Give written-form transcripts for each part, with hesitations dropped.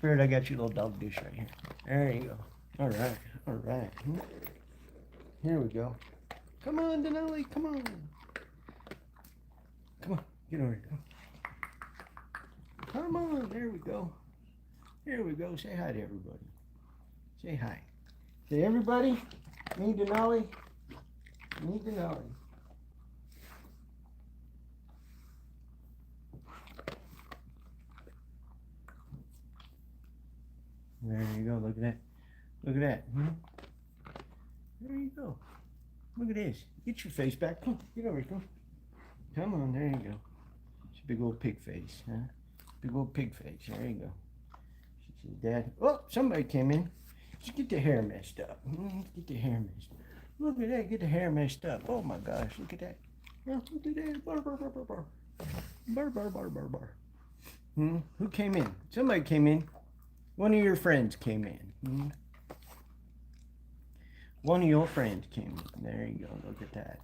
Spirit, I got your little dog dish right here. There you go. All right. All right. Here we go. Come on, Denali. Come on. Come on. Get over here. Come on. There we go. Here we go. Say hi to everybody. Say hi. Say, everybody, me, Denali. Me, Denali. There you go. Look at that. Look at that. There you go. Look at this. Get your face back. Come on. Get over here. Come on. Come on. There you go. It's a big old pig face, huh? Big old pig face. There you go. She says, Dad. Oh, somebody came in. Just get the hair messed up. Get the hair messed up. Look at that. Get the hair messed up. Oh my gosh. Look at that. Oh, look at that. Bar, bar, bar, bar, bar. Bar, bar, bar, bar, bar. Who came in? Somebody came in. One of your friends came in. One of your friends came in. There you go. Look at that.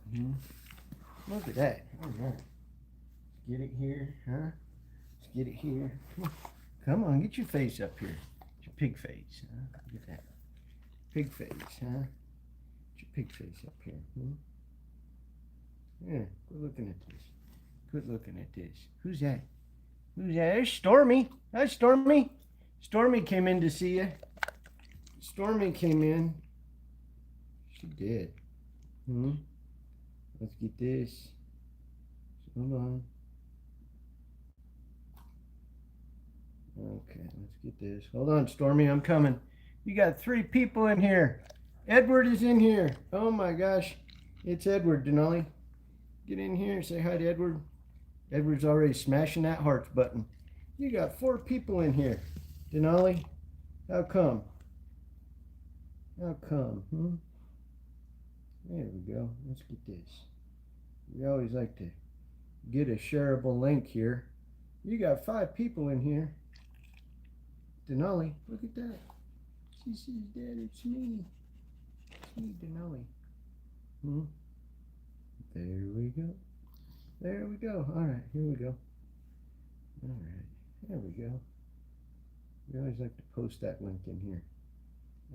Look at that. All right. Get it here, huh? Let's get it here. Come on, get your face up here. Get your pig face, huh? Look at that. Pig face, huh? Get your pig face up here. Yeah, quit looking at this. Quit looking at this. Who's that? Who's that? There's Stormy. Hi, Stormy. Stormy came in to see you. Stormy came in. She did. Let's get this. Hold on. Okay, let's get this. Hold on, Stormy, I'm coming. You got 3 people in here. Edward is in here. Oh my gosh. It's Edward, Denali. Get in here and say hi to Edward. Edward's already smashing that hearts button. You got 4 people in here. Denali, how come? How come? There we go. Let's get this. We always like to get a shareable link here. You got 5 people in here. Denali, look at that. She says, Dad, it's me. It's me, Denali. There we go. There we go. All right, here we go. All right, there we go. We always like to post that link in here.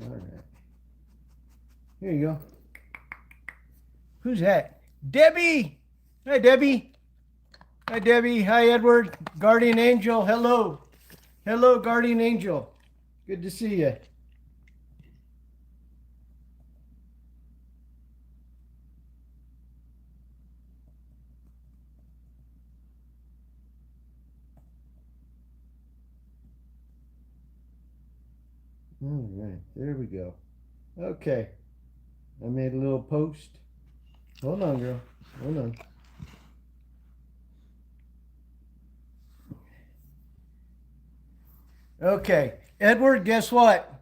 All right. Here you go. Who's that? Debbie! Hi, Debbie. Hi, Debbie. Hi, Edward. Guardian Angel. Hello. Hello, Guardian Angel. Good to see you. All right, there we go. Okay, I made a little post. Hold on, girl. Hold on. Okay, Edward, guess what?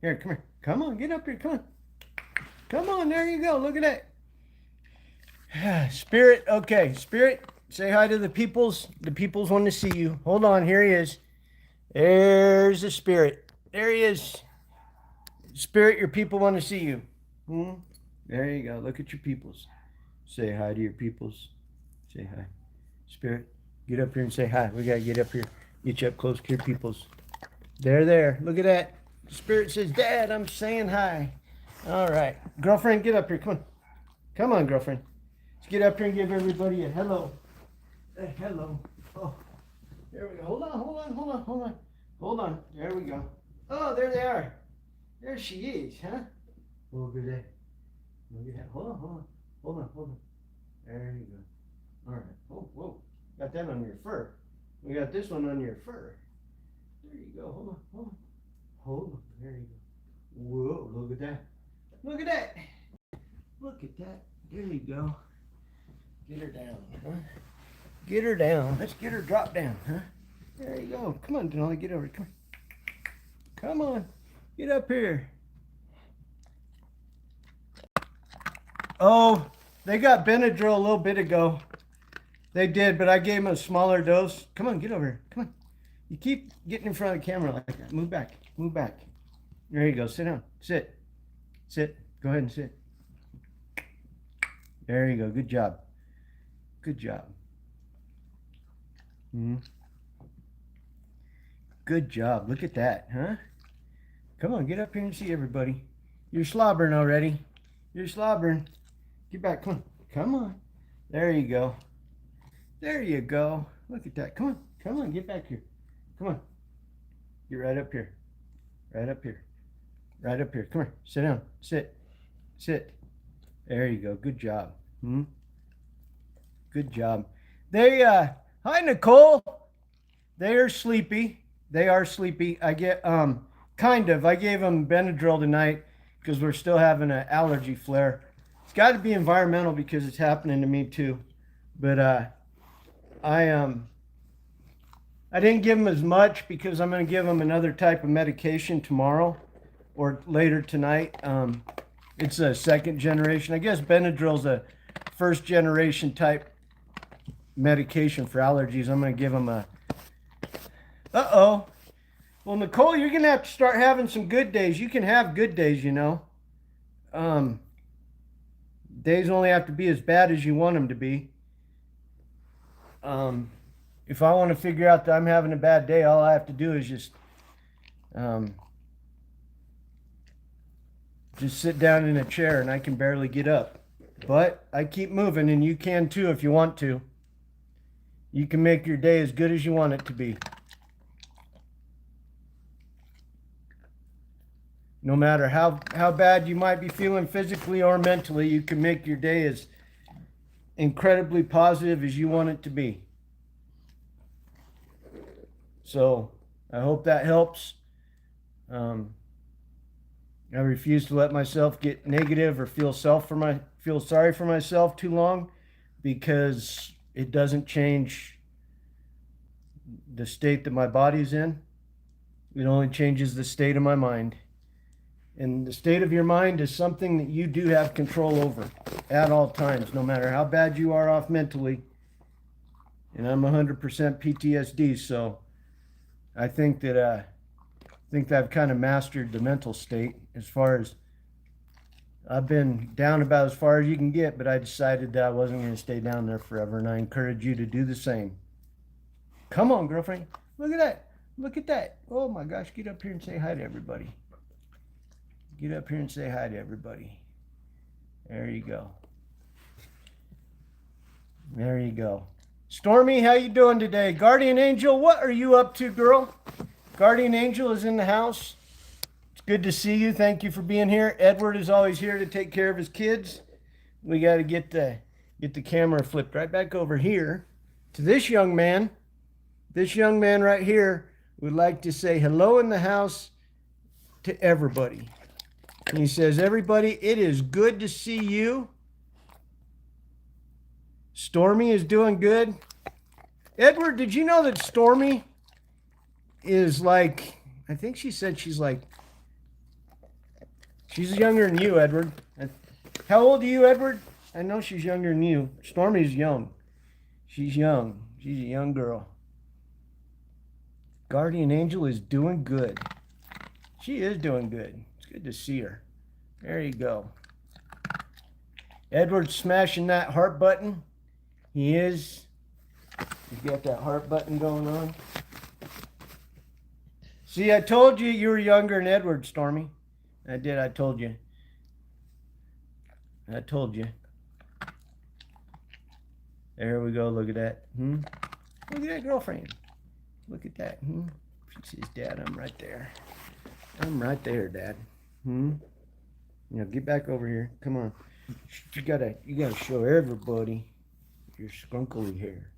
Here, come here. Come on, get up here. Come on. Come on, there you go. Look at that. Spirit, okay. Spirit, say hi to the peoples. The peoples want to see you. Hold on, here he is. There's the spirit. There he is. Spirit, your people want to see you. There you go. Look at your peoples. Say hi to your peoples. Say hi. Spirit, get up here and say hi. We got to get up here. Get you up close to your peoples. There. Look at that. Spirit says, Dad, I'm saying hi. All right. Girlfriend, get up here. Come on. Come on, girlfriend. Let's get up here and give everybody a hello. A hello. Oh, there we go. Hold on. There we go. Oh, there they are. There she is, huh? Look at that. Look at that. Hold on. There you go. All right. Oh, whoa. Got that on your fur. We got this one on your fur. There you go. Hold on. There you go. Whoa, look at that. Look at that. There you go. Get her down, huh? Get her down. Let's get her drop down, huh? There you go. Come on, Denali, get over. Come on. Get up here. Oh, they got Benadryl a little bit ago. They did, but I gave them a smaller dose. Come on, get over here. Come on. You keep getting in front of the camera like that. Move back. There you go. Sit down. Sit. Go ahead and sit. There you go. Good job. Good job. Look at that, huh? Come on, get up here and see everybody. You're slobbering already. You're slobbering. Get back. Come on. Come on. There you go. There you go. Look at that. Come on. Come on. Get back here. Come on. You're right up here. Right up here. Right up here. Come here. Sit down. Sit. Sit. There you go. Good job. Good job. They, hi, Nicole. They are sleepy. They are sleepy. I get, kind of. I gave them Benadryl tonight because we're still having an allergy flare. It's got to be environmental because it's happening to me too. But I didn't give them as much because I'm going to give them another type of medication tomorrow or later tonight. It's a second generation. I guess Benadryl's a first generation type medication for allergies. I'm going to give them a... Uh-oh. Well, Nicole, you're going to have to start having some good days. You can have good days, you know. Days only have to be as bad as you want them to be. If I want to figure out that I'm having a bad day, all I have to do is just sit down in a chair and I can barely get up. But I keep moving, and you can too if you want to. You can make your day as good as you want it to be. No matter how bad you might be feeling physically or mentally, you can make your day as incredibly positive as you want it to be. So I hope that helps. I refuse to let myself get negative or feel sorry for myself too long, because it doesn't change the state that my body's in. It only changes the state of my mind. And the state of your mind is something that you do have control over at all times, no matter how bad you are off mentally. And I'm 100% PTSD, so I think that I've kind of mastered the mental state. As far as I've been down about as far as you can get, but I decided that I wasn't going to stay down there forever, and I encourage you to do the same. Come on, girlfriend. Look at that. Look at that. Oh my gosh, get up here and say hi to everybody. Get up here and say hi to everybody. There you go. There you go. Stormy, how you doing today? Guardian Angel, what are you up to, girl? Guardian Angel is in the house. It's good to see you. Thank you for being here. Edward is always here to take care of his kids. We got to get the camera flipped right back over here to this young man. This young man right here would like to say hello in the house to everybody. And he says, everybody, it is good to see you. Stormy is doing good. Edward, did you know that Stormy is like, I think she said she's younger than you, Edward. How old are you, Edward? I know she's younger than you. Stormy's young. She's young. She's a young girl. Guardian Angel is doing good. She is doing good. It's good to see her. There you go. Edward's smashing that heart button. He is. He's got that heart button going on. See, I told you you were younger than Edward, Stormy. I did. I told you. I told you. There we go. Look at that. Look at that, girlfriend. Look at that. She says, Dad, I'm right there. I'm right there, Dad. Get back over here. Come on. You gotta show everybody your skunkly hair.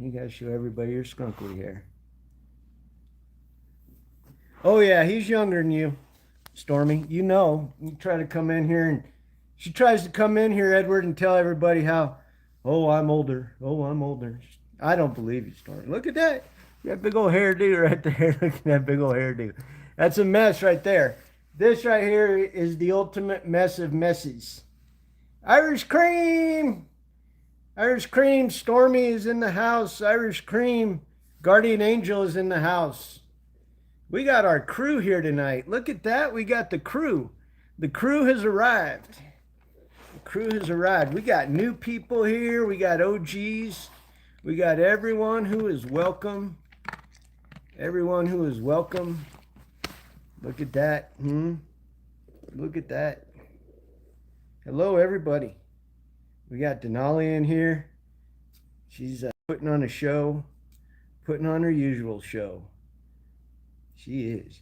You gotta show everybody your skunkly hair. Oh yeah, he's younger than you, Stormy. You know, you try to come in here, and she tries to come in here, Edward, and tell everybody how, oh, I'm older. Oh, I'm older. I don't believe you, Stormy. Look at that. That big old hairdo right there. Look at that big old hairdo. That's a mess right there. This right here is the ultimate mess of messes. Irish Cream! Irish Cream, Stormy is in the house. Irish Cream, Guardian Angel is in the house. We got our crew here tonight. Look at that. We got the crew. The crew has arrived. The crew has arrived. We got new people here. We got OGs. We got everyone who is welcome. Everyone who is welcome. Look at that. Look at that. Hello, everybody. We got Denali in here. She's putting on a show, putting on her usual show. She is.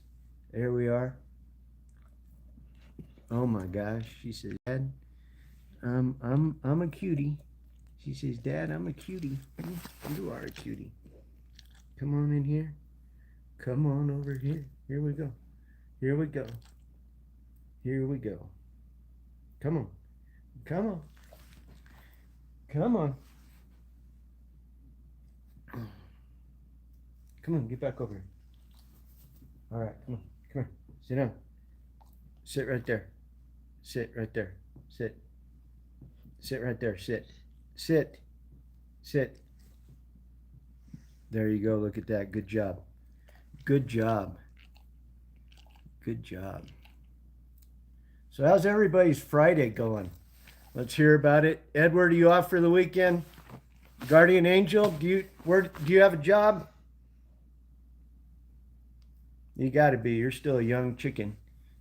There we are. Oh my gosh. She says, Dad, I'm a cutie. She says, Dad, I'm a cutie. You are a cutie. Come on in here. Come on over here. Here we go. Here we go. Here we go. Come on. Come on. Come on. Come on, get back over here. All right, come on. Come here. Sit down. Sit right there. Sit right there. Sit. Sit right there. Sit. Sit. Sit. There you go. Look at that. Good job. Good job. Good job. So how's everybody's Friday going? Let's hear about it. Edward, are you off for the weekend? Guardian Angel, do you have a job? You got to be. You're still a young chicken.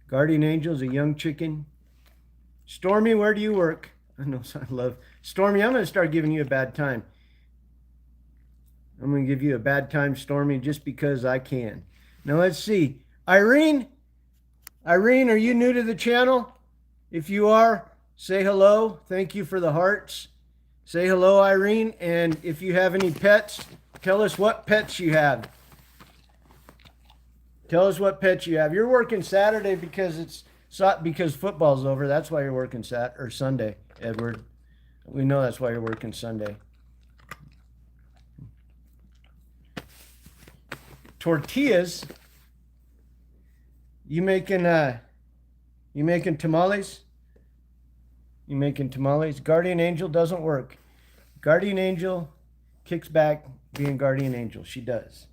Guardian Angel's a young chicken. Stormy, where do you work? I know, I love Stormy. I'm going to start giving you a bad time. I'm going to give you a bad time, Stormy, just because I can. Now let's see. Irene, are you new to the channel? If you are, say hello. Thank you for the hearts. Say hello, Irene. And if you have any pets, tell us what pets you have. Tell us what pets you have. You're working Saturday because football's over. That's why you're working Sunday, Edward. We know that's why you're working Sunday. Tortillas. You making tamales? You making tamales? Guardian Angel doesn't work. Guardian Angel kicks back being Guardian Angel. She does.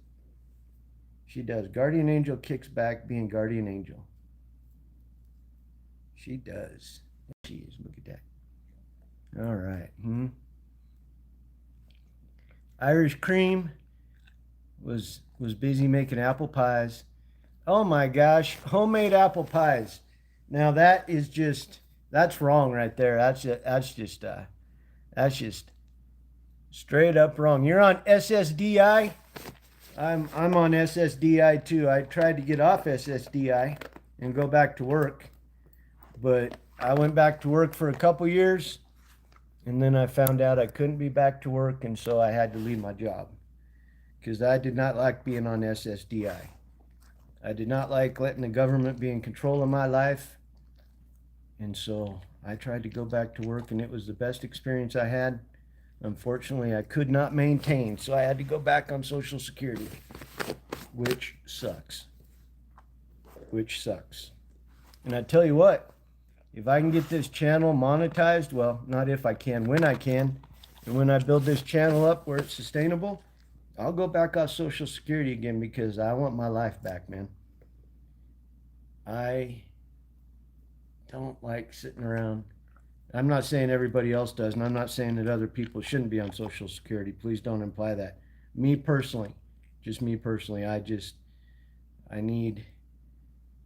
She does. Guardian Angel kicks back being Guardian Angel. She does. She is. Look at that. All right. Irish Cream was busy making apple pies. Oh my gosh, homemade apple pies. Now that's wrong right there. That's just straight up wrong. You're on SSDI. I'm on SSDI too. I tried to get off SSDI and go back to work, but I went back to work for a couple years, and then I found out I couldn't be back to work, and so I had to leave my job because I did not like being on SSDI. I did not like letting the government be in control of my life. And so I tried to go back to work, and it was the best experience I had. Unfortunately, I could not maintain, so I had to go back on Social Security, which sucks. And I tell you what, if I can get this channel monetized, well, not if I can, when I can, and when I build this channel up where it's sustainable, I'll go back on Social Security again because I want my life back, man. I don't like sitting around. I'm not saying everybody else does, and I'm not saying that other people shouldn't be on Social Security. Please don't imply that. Me personally, I need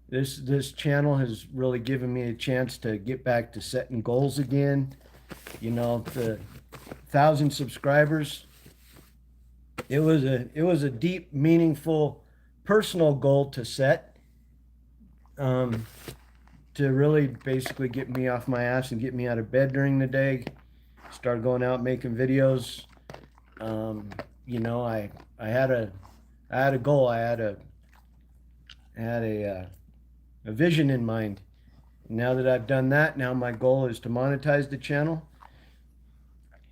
this channel has really given me a chance to get back to setting goals again. You know, the 1,000 subscribers. It was a deep, meaningful, personal goal to set, to really basically get me off my ass and get me out of bed during the day, start going out making videos. You know, I had a goal. I had a vision in mind. Now that I've done that, now my goal is to monetize the channel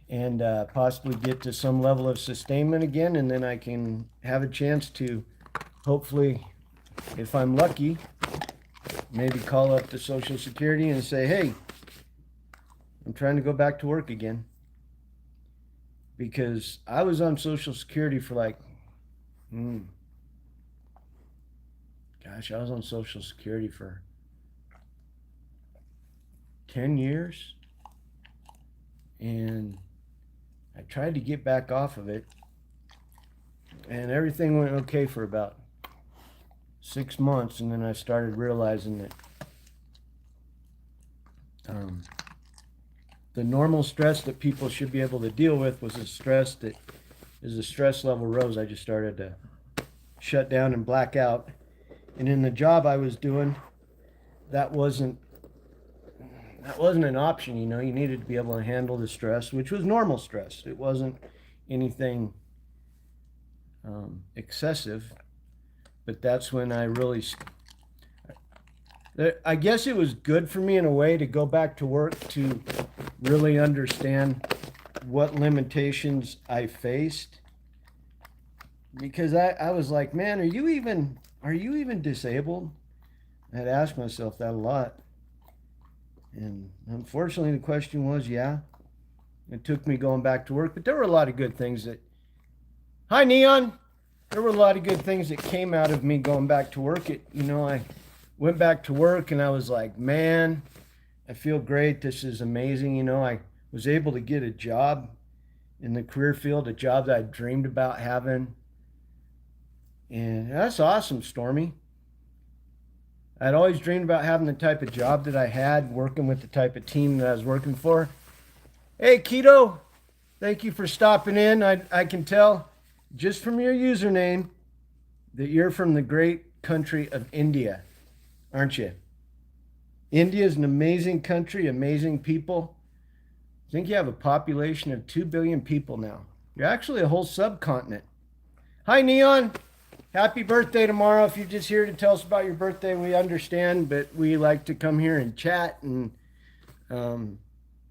and possibly get to some level of sustainment again, and then I can have a chance to, hopefully, if I'm lucky, maybe call up the Social Security and say, hey, I'm trying to go back to work again. Because I was on Social Security for like, I was on Social Security for 10 years. And I tried to get back off of it And everything went okay for about 6 months, and then I started realizing that the normal stress that people should be able to deal with was a stress that, as the stress level rose, I just started to shut down and black out. And in the job I was doing, that wasn't an option. You know, you needed to be able to handle the stress, which was normal stress. It wasn't anything excessive. But that's when I really, I guess it was good for me in a way to go back to work to really understand what limitations I faced. Because I was like, man, are you even disabled? I had asked myself that a lot. And unfortunately the question was, yeah. It took me going back to work, but there were a lot of good things that, hi Neon! There were a lot of good things that came out of me going back to work. I went back to work and I was like, man, I feel great. This is amazing. I was able to get a job in the career field, a job that I dreamed about having. And that's awesome, Stormy. I'd always dreamed about having the type of job that I had, working with the type of team that I was working for. Hey, Keto, thank you for stopping in. I can tell just from your username that you're from the great country of India, aren't you? India is an amazing country, amazing people. I think you have a population of 2 billion people now. You're actually a whole subcontinent. Hi, Neon. Happy birthday tomorrow. If you're just here to tell us about your birthday, we understand, but we like to come here and chat and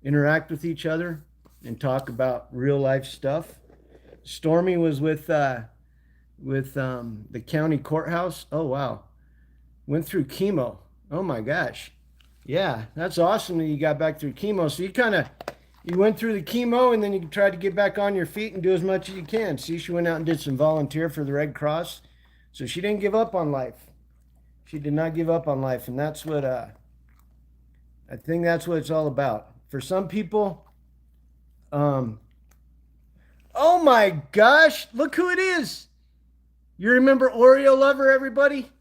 interact with each other and talk about real life stuff. Stormy was with the county courthouse. Oh, wow. Went through chemo. Oh, my gosh. Yeah, that's awesome that you got back through chemo. So you went through the chemo and then you tried to get back on your feet and do as much as you can. See, she went out and did some volunteer for the Red Cross. So she didn't give up on life. She did not give up on life. And that's what, I think that's what it's all about. For some people, oh my gosh, look who it is. You remember Oreo Lover, everybody?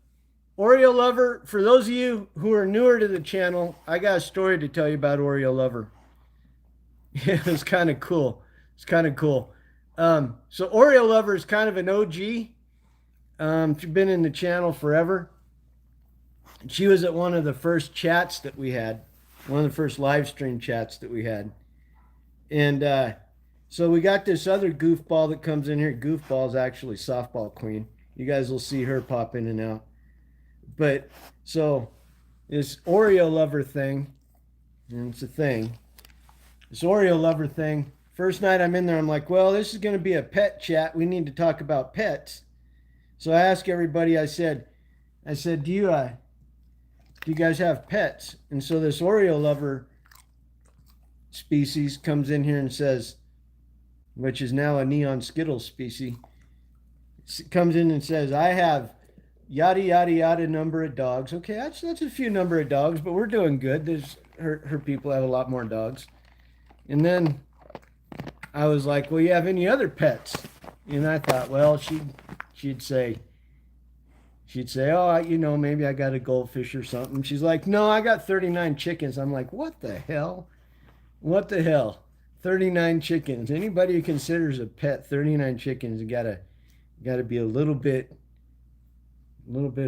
Oreo Lover, for those of you who are newer to the channel, I got a story to tell you about Oreo Lover. It was kind of cool. It's kind of cool. So Oreo Lover is kind of an OG. She's been in the channel forever. She was at one of the first chats that we had, one of the first live stream chats that we had. And so we got this other goofball that comes in here. Goofball's actually softball queen. You guys will see her pop in and out. But so this Oreo Lover thing, and it's a thing. This Oreo Lover thing. First night I'm in there, I'm like, well, this is going to be a pet chat. We need to talk about pets. So I asked everybody, I said, do you guys have pets? And so this Oreo Lover species comes in here and says, which is now a Neon Skittles species, comes in and says, I have yada, yada, yada number of dogs. Okay, that's a few number of dogs, but we're doing good. There's her people have a lot more dogs. And then I was like, well, you have any other pets? And I thought, well, she'd say, oh, maybe I got a goldfish or something. She's like, no, I got 39 chickens. I'm like, what the hell? What the hell? 39 chickens. Anybody who considers a pet 39 chickens, you gotta be a little bit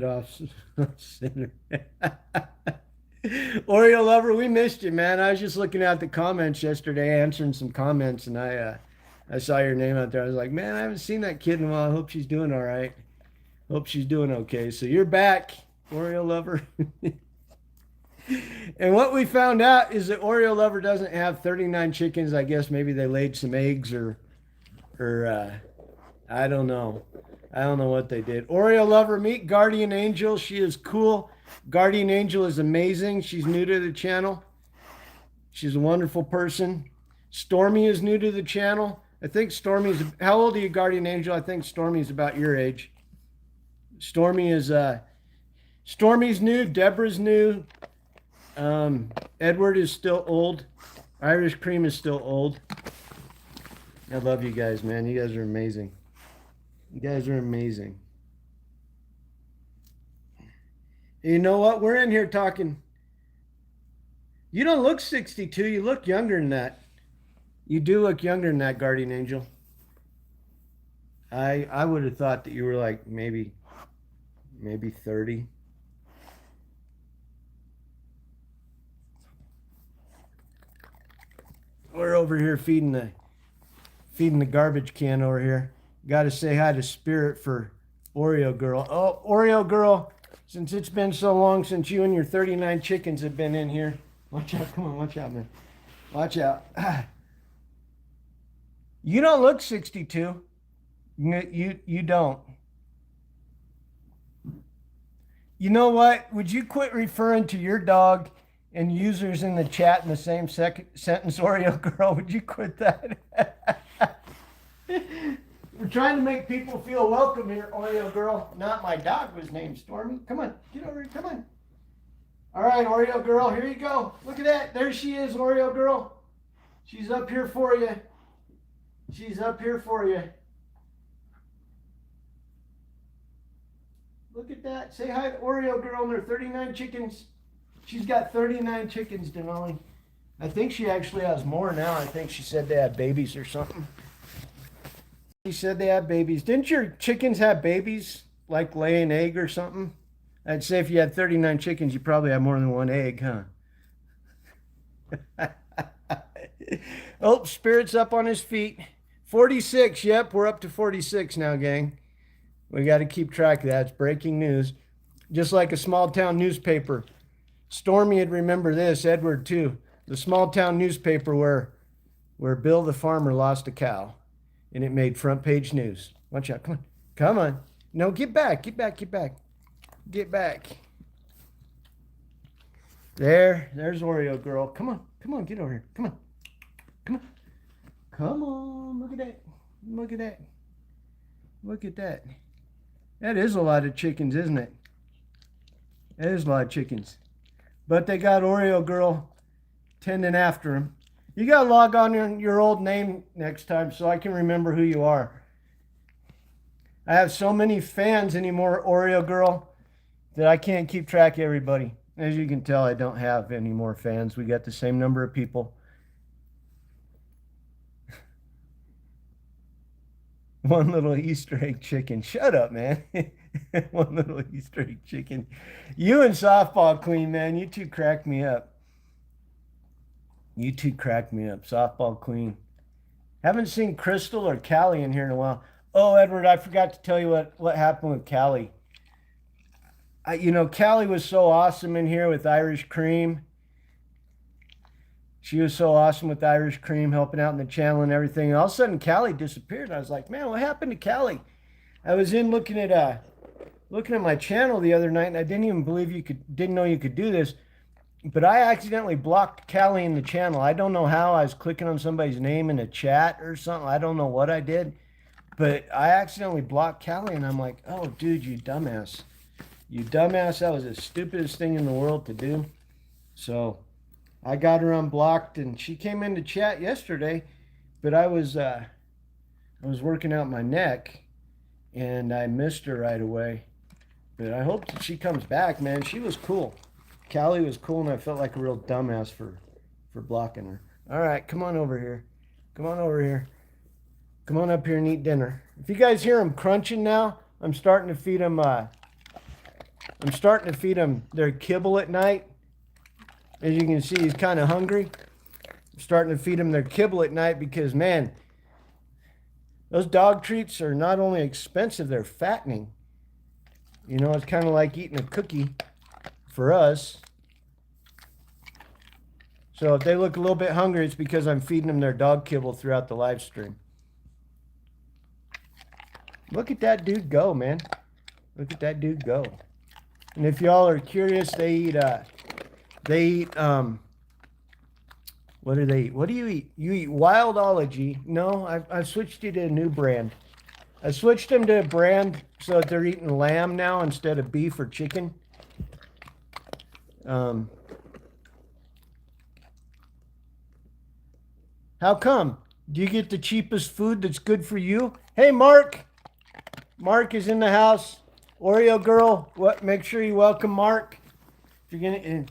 off center. Oreo Lover, we missed you, man. I was just looking at the comments yesterday, answering some comments, and I saw your name out there. I was like, man, I haven't seen that kid in a while. I hope she's doing all right. Hope she's doing okay. So you're back, Oreo Lover. And what we found out is that Oreo Lover doesn't have 39 chickens. I guess maybe they laid some eggs or I don't know. I don't know what they did. Oreo Lover, meet Guardian Angel. She is cool. Guardian Angel is amazing. She's new to the channel. She's a wonderful person. Stormy is new to the channel. I think Stormy's, how old are you, Guardian Angel? I think Stormy's about your age. Stormy's new. Deborah's new. Edward is still old. Irish Cream is still old. I love you guys, man. You guys are amazing. You guys are amazing. You know what? We're in here talking. You don't look 62. You look younger than that. You do look younger than that, guardian angel. I would have thought that you were like maybe 30. We're over here feeding the garbage can over here. Got to say hi to Spirit for Oreo Girl. Oh, Oreo Girl, since it's been so long since you and your 39 chickens have been in here. Watch out, come on, watch out, man. Watch out. You don't look 62. You don't. You know what? Would you quit referring to your dog and users in the chat in the same sentence, Oreo Girl? Would you quit that? We're trying to make people feel welcome here, Oreo Girl. Not my dog was named Stormy. Come on, get over here, come on. All right, Oreo Girl, here you go. Look at that. There she is, Oreo Girl. She's up here for you. She's up here for you. Look at that. Say hi to Oreo Girl and her 39 chickens. She's got 39 chickens, Denali. I think she actually has more now. I think she said they had babies or something. She said they had babies. Didn't your chickens have babies, like lay an egg or something? I'd say if you had 39 chickens, you probably have more than one egg, huh? Oh, Spirit's up on his feet. 46. Yep, we're up to 46 now, gang. We got to keep track of that. It's breaking news. Just like a small town newspaper. Stormy would remember this, Edward too. The small town newspaper where Bill the farmer lost a cow. And it made front page news. Watch out. Come on. Come on. No, get back. Get back. Get back. Get back. There's Oreo Girl. Come on. Come on. Get over here. Come on. Come on. Come on. Look at that. Look at that. Look at that. That is a lot of chickens, isn't it? That is a lot of chickens. But they got Oreo Girl tending after them. You got to log on your old name next time so I can remember who you are. I have so many fans anymore, Oreo Girl, that I can't keep track of everybody. As you can tell, I don't have any more fans. We got the same number of people. One little Easter egg chicken. Shut up, man. One little Easter egg chicken. You and Softball Queen, man, you two crack me up. You two crack me up. Softball Queen. Haven't seen Crystal or Callie in here in a while. Oh, Edward, I forgot to tell you what happened with Callie. Callie was so awesome in here with Irish Cream. She was so awesome with Irish Cream, helping out in the channel and everything. And all of a sudden, Callie disappeared. I was like, man, what happened to Callie? I was in looking at my channel the other night, and I didn't even believe didn't know you could do this. But I accidentally blocked Callie in the channel. I don't know how. I was clicking on somebody's name in a chat or something. I don't know what I did. But I accidentally blocked Callie, and I'm like, oh, dude, you dumbass. You dumbass. That was the stupidest thing in the world to do. So I got her unblocked, and she came into chat yesterday, but I was working out my neck, and I missed her right away. But I hope that she comes back, man. She was cool. Callie was cool, and I felt like a real dumbass for blocking her. All right, come on over here. Come on over here. Come on up here and eat dinner. If you guys hear them crunching now, I'm starting to feed them. Their kibble at night. As you can see, he's kind of hungry. I'm starting to feed them their kibble at night because, man, those dog treats are not only expensive, they're fattening. It's kind of like eating a cookie for us. So if they look a little bit hungry, it's because I'm feeding them their dog kibble throughout the live stream. Look at that dude go, man. Look at that dude go. And if y'all are curious, they eat what do they eat? What do you eat? You eat Wildology. No, I've switched you to a new brand. I switched them to a brand so that they're eating lamb now instead of beef or chicken. How come? Do you get the cheapest food that's good for you? Hey, Mark. Mark is in the house. Oreo Girl, what? Make sure you welcome Mark. If you're gonna,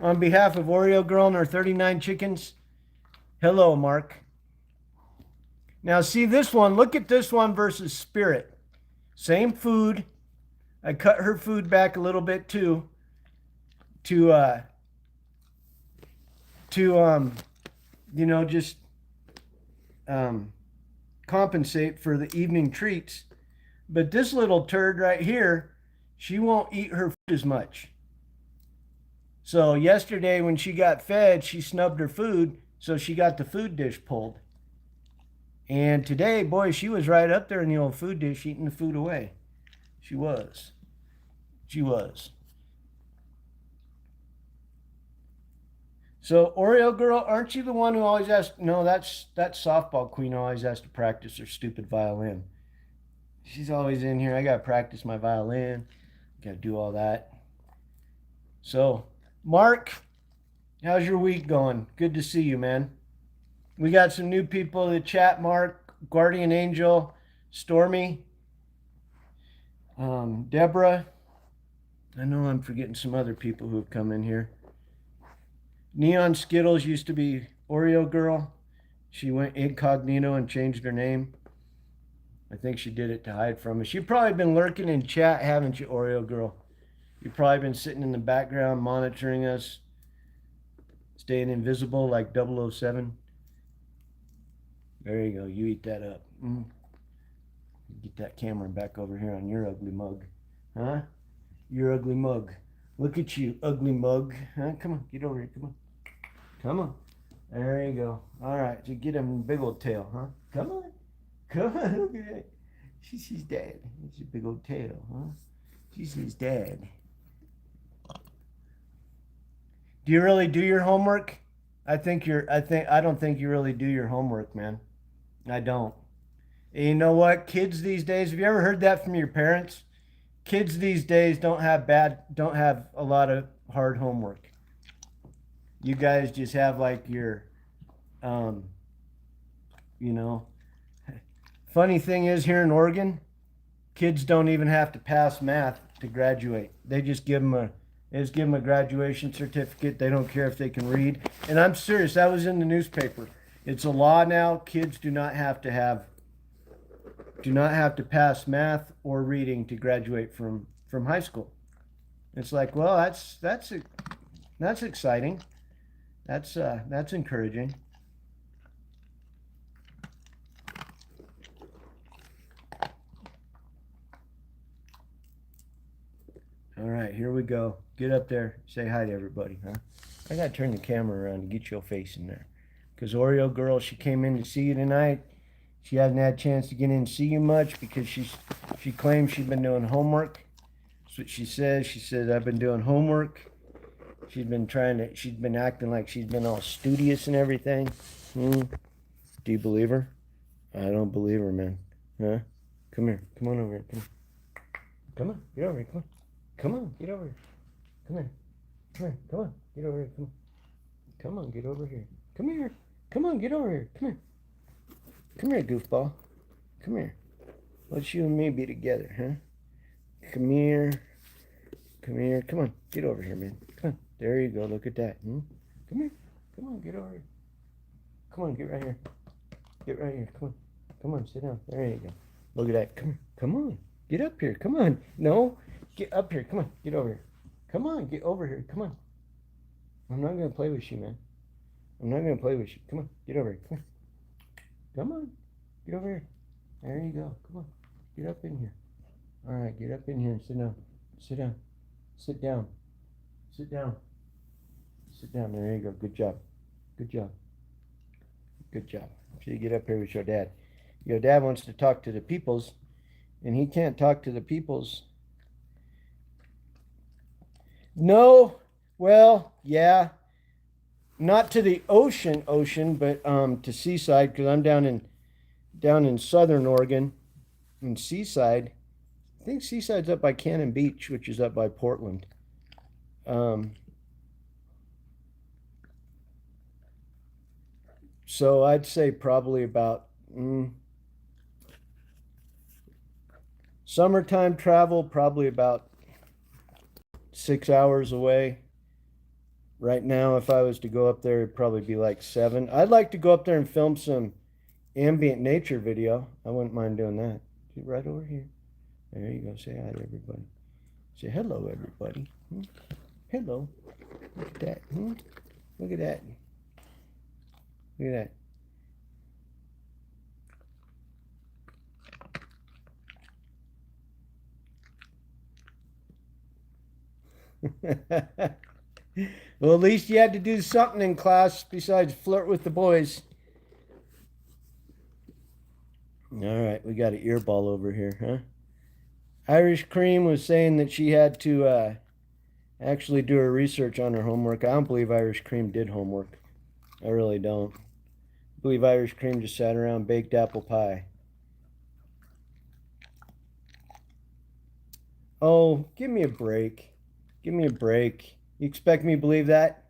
on behalf of Oreo Girl and her 39 chickens. Hello, Mark. Now see this one. Look at this one versus Spirit. Same food. I cut her food back a little bit too. To just compensate for the evening treats. But this little turd right here, she won't eat her food as much. So yesterday when she got fed, she snubbed her food, so she got the food dish pulled. And today, boy, she was right up there in the old food dish eating the food away. She was. So Oreo Girl, aren't you the one who always asks? No, that's softball queen who always has to practice her stupid violin. She's always in here. I gotta practice my violin. Gotta do all that. So, Mark, how's your week going? Good to see you, man. We got some new people in the chat. Mark, Guardian Angel, Stormy, Deborah. I know I'm forgetting some other people who have come in here. Neon Skittles used to be Oreo Girl. She went incognito and changed her name. I think she did it to hide from us. You've probably been lurking in chat, haven't you, Oreo Girl? You've probably been sitting in the background monitoring us, staying invisible like 007. There you go. You eat that up. Get that camera back over here on your ugly mug. Huh? Your ugly mug. Look at you, ugly mug. Huh? Come on, get over here. Come on. Come on. There you go. All right, so get him big old tail, huh? Come on. Come on, look at that. She's his dad. It's a big old tail, huh? She's his dad. Do you really do your homework? I don't think you really do your homework, man. I don't. And you know what? Kids these days, have you ever heard that from your parents? Kids these days don't have a lot of hard homework. You guys just have like your, funny thing is here in Oregon, kids don't even have to pass math to graduate. They just give them a graduation certificate. They don't care if they can read. And I'm serious, that was in the newspaper. It's a law now. Kids do not have to pass math or reading to graduate from high school. It's like, well, that's exciting. That's encouraging. All right, here we go. Get up there. Say hi to everybody, huh? I got to turn the camera around to get your face in there. Because Oreo Girl, she came in to see you tonight. She hasn't had a chance to get in and see you much because she claims she's been doing homework. That's what she says. She says, I've been doing homework. She's been acting like she's been all studious and everything. Do you believe her? I don't believe her, man. Huh? Come here. Come on over here. Come on. Get over here. Come on. Come on. Get over here. Come here. Come here. Come on. Get over here. Come on. Come on. Get over here. Come here. Come on. Get over here. Come here. Come here, goofball. Come here. Let's you and me be together, huh? Come here. Come here. Come on. Get over here, man. Come on. There you go. Look at that. Come here. Come on. Get over here. Come on. Get right here. Get right here. Come on. Come on. Sit down. There you go. Look at that. Come here. Come on. Get up here. Come on. No. Get up here. Come on. Get over here. Come on. Get over here. Come on. I'm not going to play with you, man. I'm not going to play with you. Come on. Get over here. Come on. Come on. Get over here. There you go. Come on. Get up in here. All right. Get up in here and sit down. Sit down. Sit down. Sit down. Sit down. There you go. Good job. Good job. Good job. So you get up here with your dad. Your dad wants to talk to the peoples, and he can't talk to the peoples. No. Well, yeah. Not to the ocean, but to Seaside, because I'm down in southern Oregon, in Seaside. I think Seaside's up by Cannon Beach, which is up by Portland. So I'd say probably about Summertime travel, probably about 6 hours away. Right now, if I was to go up there, it'd probably be like 7. I'd like to go up there and film some ambient nature video. I wouldn't mind doing that. Right over here. There you go. Say hi to everybody. Say hello, everybody. Hello. Look at that. Look at that. Look at that. Well, at least you had to do something in class besides flirt with the boys. All right, we got an earball over here, huh? Irish Cream was saying that she had to actually do her research on her homework. I don't believe Irish Cream did homework. I really don't. I believe Irish Cream just sat around and baked apple pie. Oh, give me a break. Give me a break. You expect me to believe that?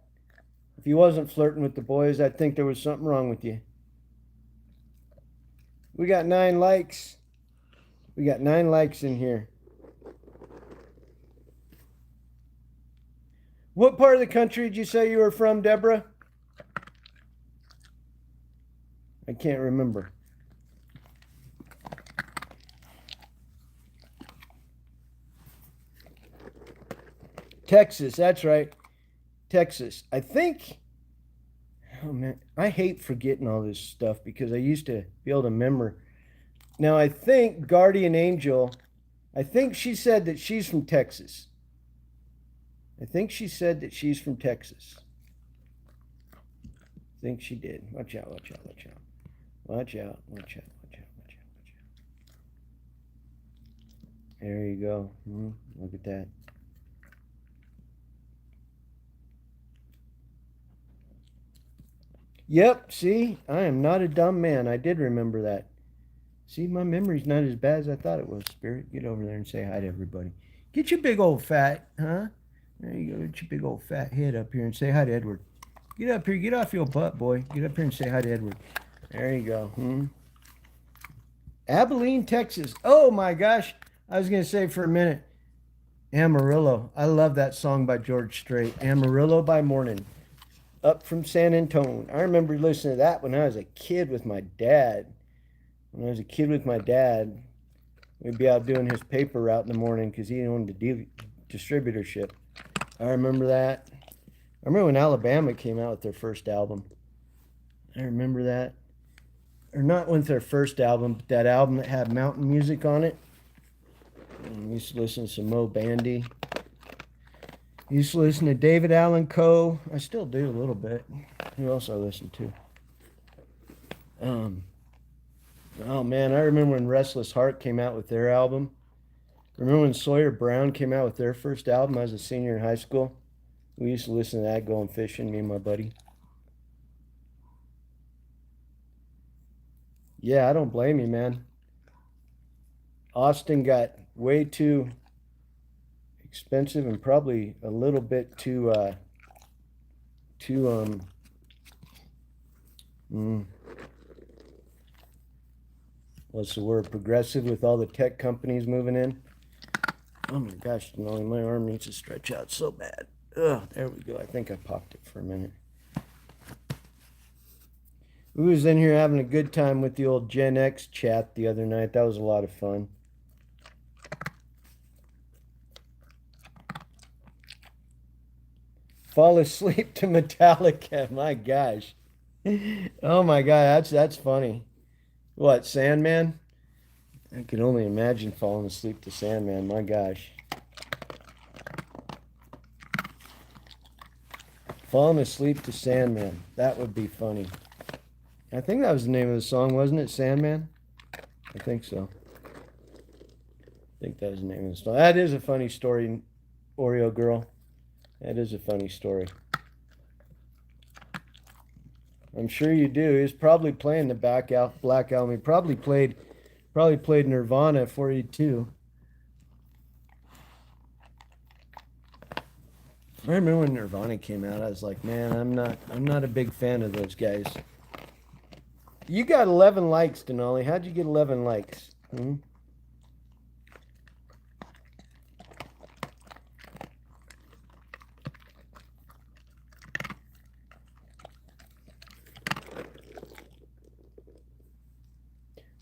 If you wasn't flirting with the boys, I'd think there was something wrong with you. We got 9 likes. We got 9 likes in here. What part of the country did you say you were from, Deborah? I can't remember. Texas, that's right. Texas. I think, oh man, I hate forgetting all this stuff because I used to be able to remember. Now, I think Guardian Angel, I think she said that she's from Texas. I think she said that she's from Texas. I think she did. Watch out, watch out, watch out. Watch out, watch out, watch out, watch out, watch out. There you go. Look at that. Yep, see, I am not a dumb man. I did remember that. See, my memory's not as bad as I thought it was, Spirit. Get over there and say hi to everybody. Get your big old fat, huh? There you go. Get your big old fat head up here and say hi to Edward. Get up here. Get off your butt, boy. Get up here and say hi to Edward. There you go. Abilene, Texas. Oh, my gosh. I was going to say for a minute, Amarillo. I love that song by George Strait. Amarillo by Morning. Up from San Antonio. I remember listening to that when I was a kid with my dad. When I was a kid with my dad, we'd be out doing his paper route in the morning because he owned the distributorship. I remember that. I remember when Alabama came out with their first album. I remember that. Or not with their first album, but that album that had mountain music on it. I used to listen to some Mo Bandy. I used to listen to David Allan Coe. I still do a little bit. Who else I listen to? Oh man, I remember when Restless Heart came out with their album. Remember when Sawyer Brown came out with their first album? I was a senior in high school. We used to listen to that going fishing, me and my buddy. Yeah, I don't blame you, man. Austin got way too expensive and probably a little bit too what's the word, progressive with all the tech companies moving in. Oh my gosh, Denali, my arm needs to stretch out so bad. Ugh, there we go. I think I popped it for a minute. We was in here having a good time with the old Gen X chat the other night. That was a lot of fun. Fall asleep to Metallica. My gosh. Oh my God, that's funny. What, Sandman? I can only imagine falling asleep to Sandman. My gosh. Falling asleep to Sandman. That would be funny. I think that was the name of the song, wasn't it? Sandman? I think so. I think that was the name of the song. That is a funny story, Oreo Girl. That is a funny story. I'm sure you do. He's probably playing the Black Album. He probably played Nirvana for you too. I remember when Nirvana came out, I was like, man, I'm not a big fan of those guys. You got 11 likes, Denali. How'd you get 11 likes?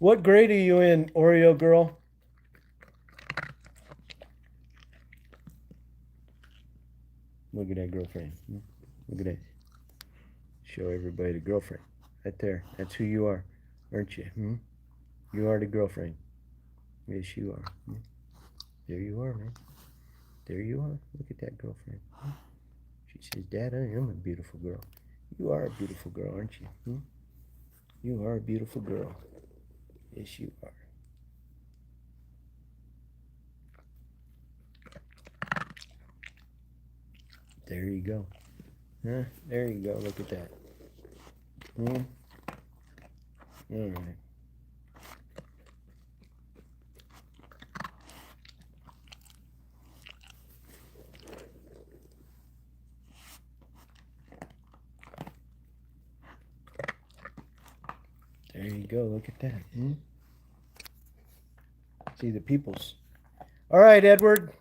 What grade are you in, Oreo girl? Look at that girlfriend. Look at that. Show everybody the girlfriend. Right there. That's who you are, aren't you? You are the girlfriend. Yes, you are. There you are, man. There you are. Look at that girlfriend. She says, Dad, I am a beautiful girl. You are a beautiful girl, aren't you? You are a beautiful girl. Yes, you are. There you go. Huh? There you go. Look at that. All right. There you go. Look at that. See the peoples. All right, Edward.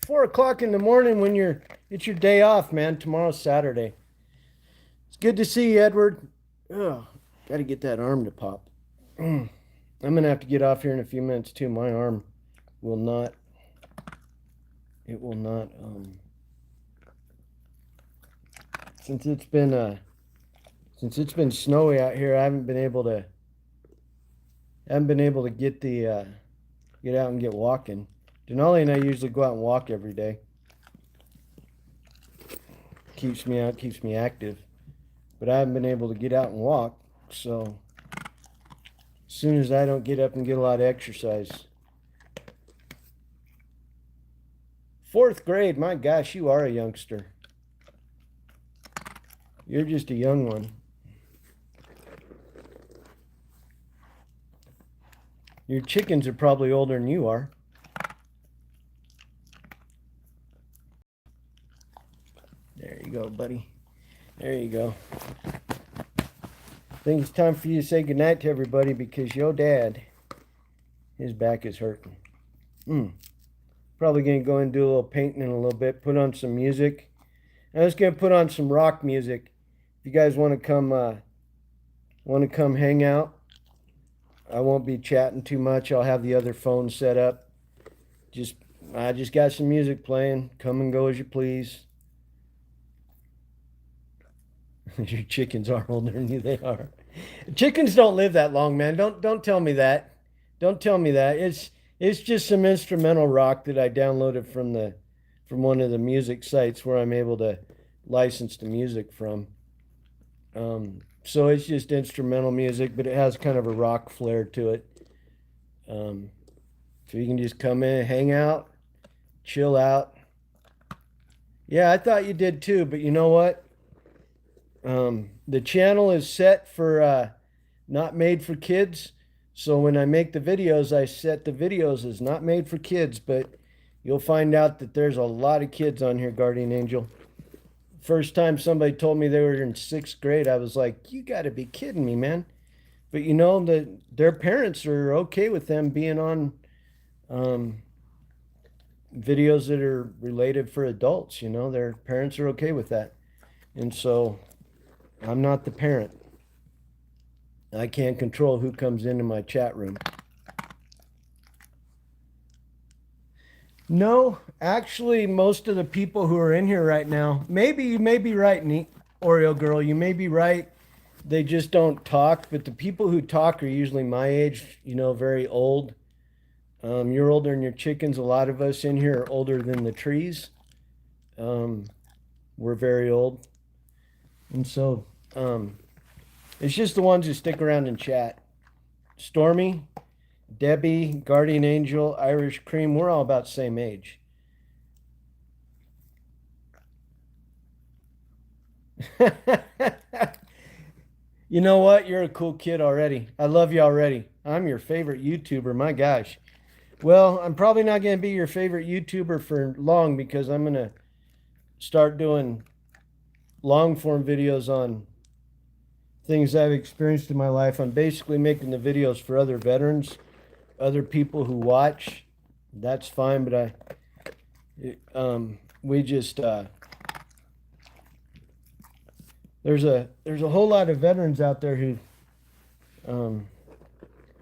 4 o'clock in the morning when it's your day off, man. Tomorrow's Saturday. It's good to see you, Edward. Oh, got to get that arm to pop. I'm going to have to get off here in a few minutes, too. My arm will not, it will not, since it's been snowy out here, I haven't been able to get out and get walking. Denali and I usually go out and walk every day. Keeps me out, keeps me active. But I haven't been able to get out and walk, so as soon as I don't get up and get a lot of exercise. 4th grade, my gosh, you are a youngster. You're just a young one. Your chickens are probably older than you are. There you go, buddy. There you go. I think it's time for you to say goodnight to everybody because your dad, his back is hurting. Probably going to go and do a little painting in a little bit, put on some music. I was going to put on some rock music. If you guys want to come hang out, I won't be chatting too much. I'll have the other phone set up. I just got some music playing. Come and go as you please. Your chickens are older than you. They are. Chickens don't live that long, man. Don't tell me that. Don't tell me that. It's just some instrumental rock that I downloaded from one of the music sites where I'm able to license the music from. So it's just instrumental music, but it has kind of a rock flair to it. So you can just come in, hang out, chill out. Yeah, I thought you did too, but you know what? The channel is set for not made for kids. So when I make the videos, I set the videos as not made for kids, but you'll find out that there's a lot of kids on here, Guardian Angel. First time somebody told me they were in 6th grade, I was like, you got to be kidding me, man. But you know that their parents are okay with them being on videos that are related for adults. You know, their parents are okay with that. And so I'm not the parent. I can't control who comes into my chat room. No, actually, most of the people who are in here right now, maybe you may be right, Oreo girl. You may be right. They just don't talk. But the people who talk are usually my age, you know, very old. You're older than your chickens. A lot of us in here are older than the trees. We're very old. And so it's just the ones who stick around and chat. Stormy, Debbie, Guardian Angel, Irish Cream, we're all about the same age. You know what? You're a cool kid already. I love you already. I'm your favorite YouTuber. My gosh. Well, I'm probably not going to be your favorite YouTuber for long because I'm going to start doing long form videos on things I've experienced in my life. I'm basically making the videos for other veterans, other people who watch. That's fine, but we just there's a whole lot of veterans out there who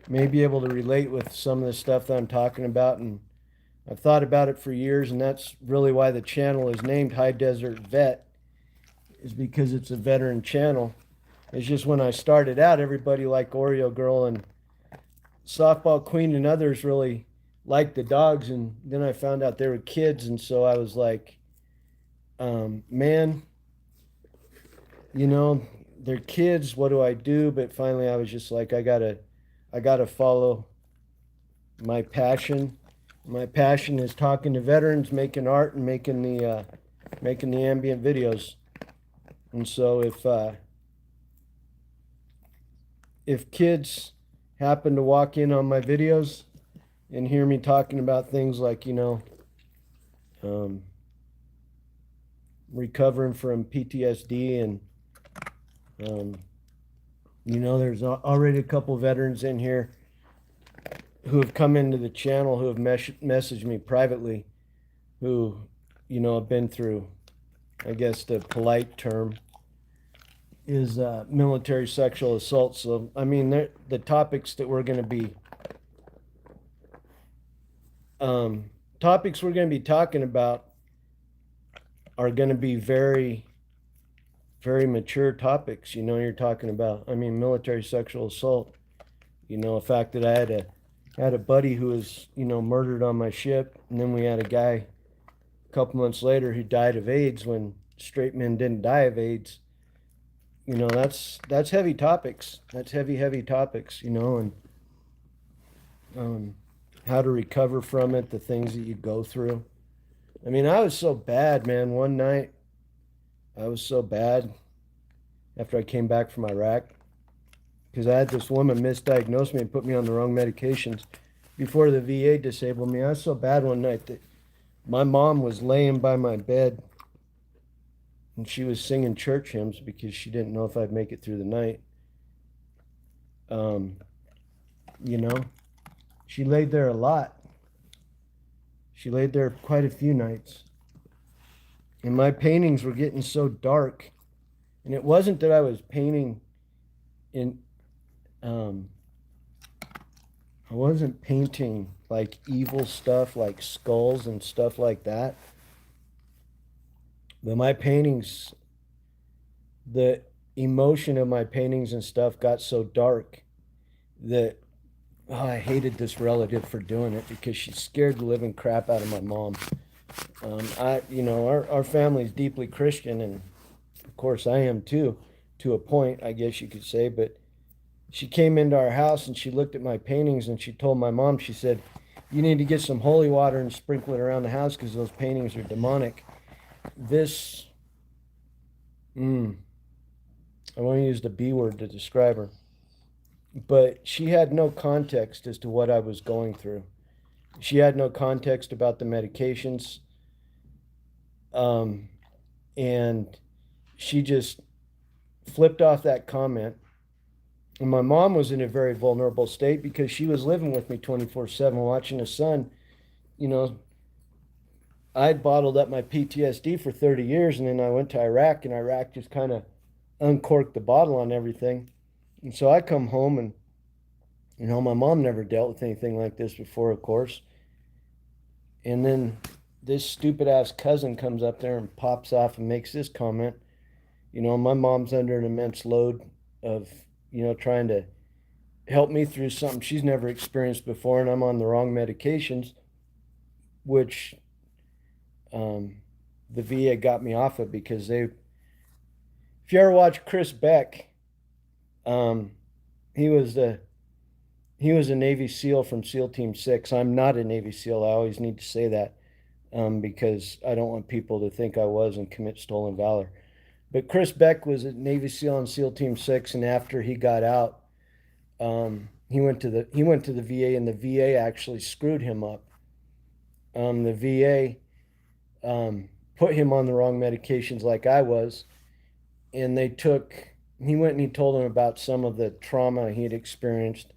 may be able to relate with some of the stuff that I'm talking about. And I've thought about it for years, and that's really why the channel is named High Desert Vet, is because it's a veteran channel. It's just when I started out, everybody like Oreo Girl and Softball Queen and others really liked the dogs, and then I found out they were kids, and so I was like, man, you know, they're kids. What do I do? But finally, I was just like, I gotta follow my passion. My passion is talking to veterans, making art, and making the ambient videos. And so if kids happen to walk in on my videos and hear me talking about things like, um, recovering from PTSD and um, there's already a couple veterans in here who have come into the channel who have messaged me privately, who have been through, I guess the polite term is military sexual assault. So I mean, the topics that we're going to be talking about are going to be very, very mature topics. You're talking about, I mean, military sexual assault. The fact that I had a buddy who was, murdered on my ship, and then we had a guy a couple months later who died of AIDS when straight men didn't die of AIDS. That's heavy topics. That's heavy topics. And um, how to recover from it, the things that you go through. I mean, I was so bad, man. One night, I was so bad after I came back from Iraq because I had this woman misdiagnose me and put me on the wrong medications before the VA disabled me. I was so bad one night that my mom was laying by my bed and she was singing church hymns because she didn't know if I'd make it through the night. Um, you know, she laid there a lot. She laid there quite a few nights. And my paintings were getting so dark. And it wasn't that I was painting in, I wasn't painting like evil stuff, like skulls and stuff like that. But my paintings, the emotion of my paintings and stuff got so dark that I hated this relative for doing it because she scared the living crap out of my mom. Our family's deeply Christian, and of course I am too, to a point, I guess you could say. But she came into our house and she looked at my paintings and she told my mom, she said, "You need to get some holy water and sprinkle it around the house because those paintings are demonic." This, I want to use the B word to describe her, but she had no context as to what I was going through. She had no context about the medications. Um, and she just flipped off that comment. And my mom was in a very vulnerable state because she was living with me 24/7, watching a son. You know, I'd bottled up my PTSD for 30 years, and then I went to Iraq, and Iraq just kind of uncorked the bottle on everything. And so I come home, and, my mom never dealt with anything like this before, of course. And then this stupid ass cousin comes up there and pops off and makes this comment. My mom's under an immense load of, trying to help me through something she's never experienced before, and I'm on the wrong medications, which the VA got me off of because if you ever watch Chris Beck, um, he was a Navy SEAL from SEAL Team 6. I'm not a Navy SEAL. I always need to say that because I don't want people to think I was and commit stolen valor. But Chris Beck was a Navy SEAL on SEAL Team 6, and after he got out, he went to the VA, and the VA actually screwed him up. The VA put him on the wrong medications like I was, and he went and he told him about some of the trauma he had experienced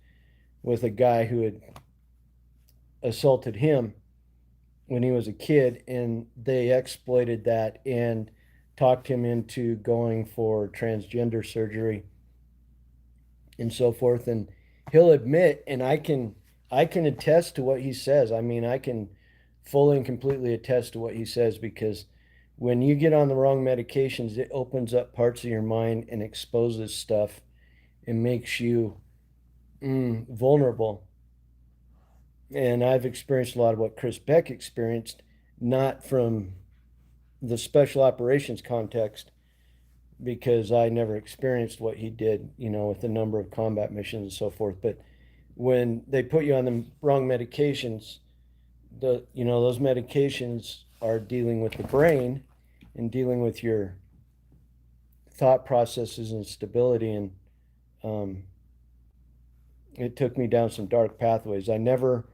with a guy who had assaulted him when he was a kid, and they exploited that and talked him into going for transgender surgery and so forth. And he'll admit, and I can attest to what he says. I mean, I can fully and completely attest to what he says, because when you get on the wrong medications, it opens up parts of your mind and exposes stuff and makes you vulnerable. And I've experienced a lot of what Chris Beck experienced, not from the special operations context, because I never experienced what he did, with the number of combat missions and so forth. But when they put you on the wrong medications, those medications are dealing with the brain and dealing with your thought processes and stability. And um, it took me down some dark pathways. I never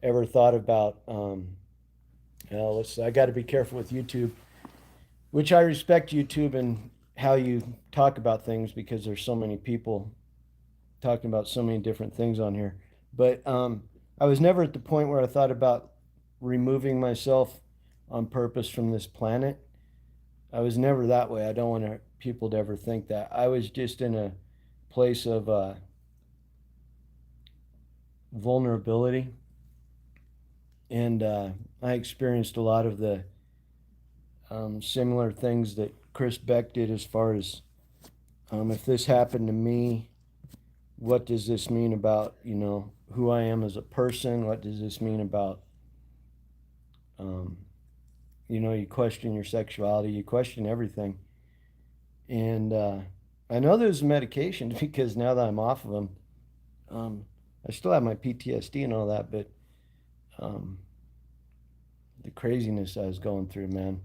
ever thought about. I got to be careful with YouTube, which I respect YouTube and how you talk about things, because there's so many people talking about so many different things on here. But I was never at the point where I thought about removing myself on purpose from this planet. I was never that way. I don't want people to ever think that. I was just in a place of vulnerability, and I experienced a lot of the similar things that Chris Beck did, as far as if this happened to me, what does this mean about who I am as a person? What does this mean about um, you question your sexuality, you question everything. And I know there's medications because now that I'm off of them, I still have my PTSD and all that, but um, the craziness I was going through, man,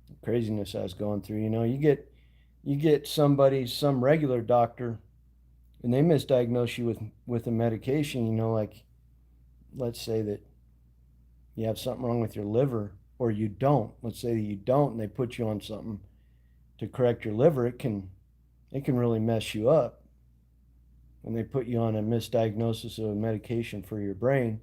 the craziness I was going through. You get some regular doctor, and they misdiagnose you with a medication. Like, let's say that you have something wrong with your liver, or you don't. Let's say that you don't, and they put you on something to correct your liver. It can really mess you up when they put you on a misdiagnosis of a medication for your brain,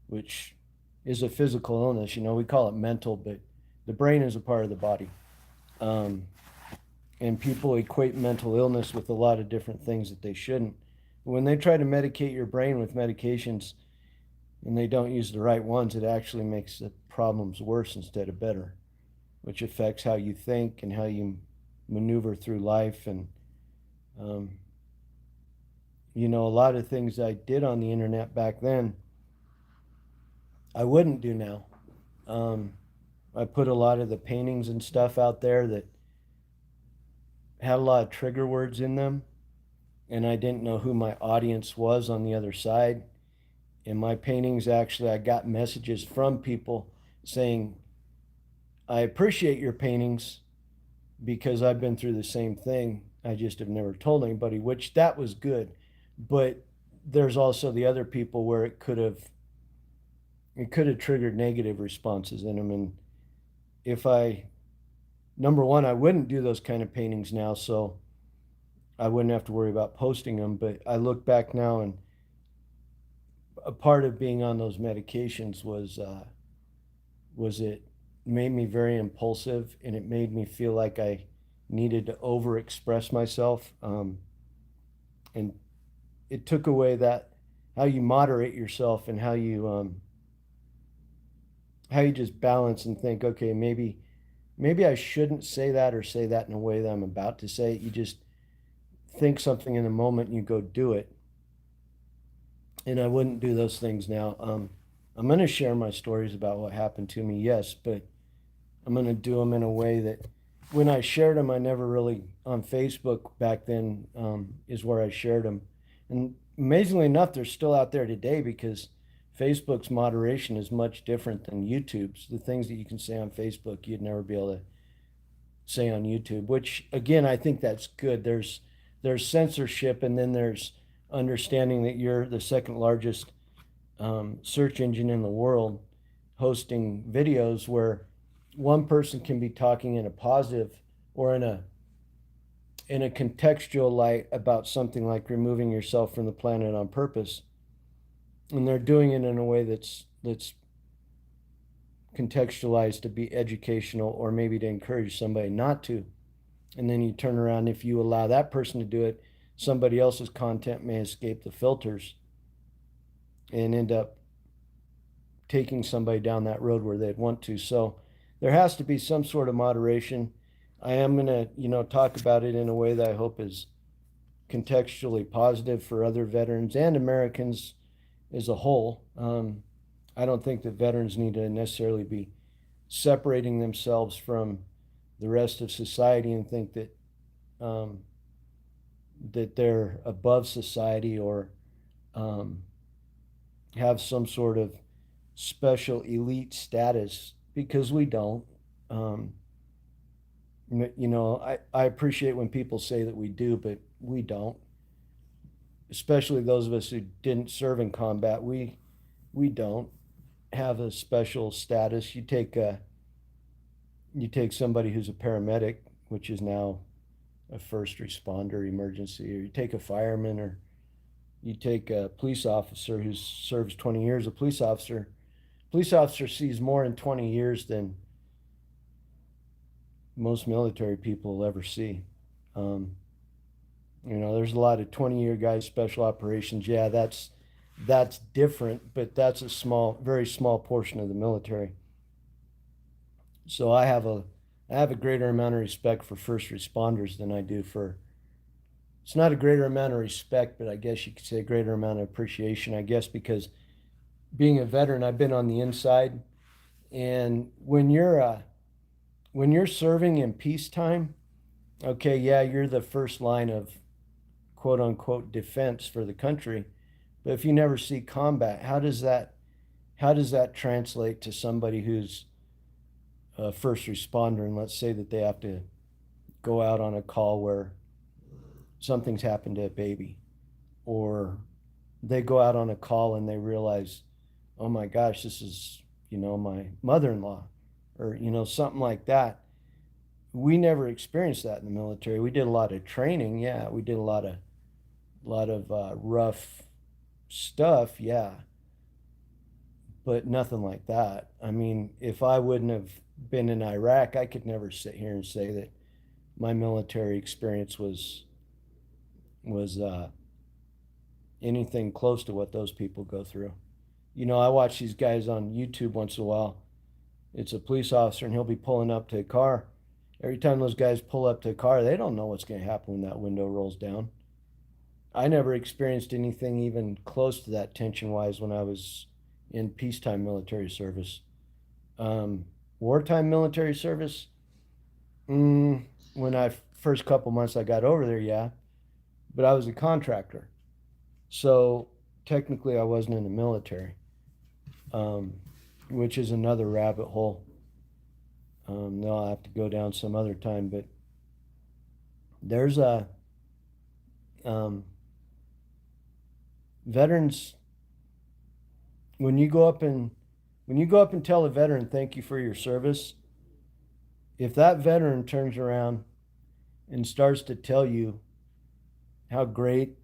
which is a physical illness. We call it mental, but the brain is a part of the body. Um, and people equate mental illness with a lot of different things that they shouldn't. When they try to medicate your brain with medications and they don't use the right ones, it actually makes the problems worse instead of better, which affects how you think and how you maneuver through life. And um, a lot of things I did on the internet back then, I wouldn't do now. Um, I put a lot of the paintings and stuff out there that had a lot of trigger words in them, and I didn't know who my audience was on the other side. In my paintings, actually, I got messages from people saying, I appreciate your paintings because I've been through the same thing. I just have never told anybody, which that was good. But there's also the other people where it could have triggered negative responses in them. And if I number one, I wouldn't do those kind of paintings now, so I wouldn't have to worry about posting them. But I look back now, and a part of being on those medications was it made me very impulsive, and it made me feel like I needed to over express myself, and it took away that how you moderate yourself, and how you just balance and think, okay, maybe I shouldn't say that, or say that in a way that I'm about to say it. You just think something in the moment and you go do it. And I wouldn't do those things now. I'm going to share my stories about what happened to me, yes, but I'm going to do them in a way that when I shared them, I never really, on Facebook back then, is where I shared them. And amazingly enough, they're still out there today, because Facebook's moderation is much different than YouTube's. The things that you can say on Facebook, you'd never be able to say on YouTube, which again, I think that's good. There's censorship, and then there's understanding that you're the second largest search engine in the world, hosting videos where one person can be talking in a positive or in a contextual light about something like removing yourself from the planet on purpose, and they're doing it in a way that's contextualized to be educational, or maybe to encourage somebody not to. And then you turn around, if you allow that person to do it, somebody else's content may escape the filters and end up taking somebody down that road where they'd want to. So there has to be some sort of moderation. I am going to, talk about it in a way that I hope is contextually positive for other veterans and Americans as a whole. I don't think that veterans need to necessarily be separating themselves from the rest of society and think that um, that they're above society or um, have some sort of special elite status, because we don't. Um, I appreciate when people say that we do, but we don't. Especially those of us who didn't serve in combat, we don't have a special status. You take somebody who's a paramedic, which is now a first responder emergency, or you take a fireman, or you take a police officer who serves 20 years. A police officer sees more in 20 years than most military people will ever see. Um, there's a lot of 20-year guys, special operations. Yeah, that's different, but that's a very small portion of the military. So I have a greater amount of respect for first responders than I do for. It's not a greater amount of respect, but I guess you could say a greater amount of appreciation. I guess because being a veteran, I've been on the inside, and when you're serving in peacetime, okay, yeah, you're the first line of quote unquote defense for the country. But if you never see combat, how does that translate to somebody who's a first responder, and let's say that they have to go out on a call where something's happened to a baby, or they go out on a call and they realize, oh my gosh, this is, my mother-in-law, or, something like that. We never experienced that in the military. We did a lot of training, yeah. We did a lot of rough stuff, yeah, but nothing like that. I mean, if I wouldn't have been in Iraq, I could never sit here and say that my military experience was anything close to what those people go through. I watch these guys on YouTube once in a while. It's a police officer, and he'll be pulling up to a car. Every time those guys pull up to a car, they don't know what's going to happen when that window rolls down. I never experienced anything even close to that tension wise when I was in peacetime military service. Um, Wartime military service, when I first couple months I got over there, yeah, but I was a contractor, so technically I wasn't in the military, um, which is another rabbit hole. No, I'll have to go down some other time, but there's a um, veterans when you go up and tell a veteran thank you for your service, if that veteran turns around and starts to tell you how great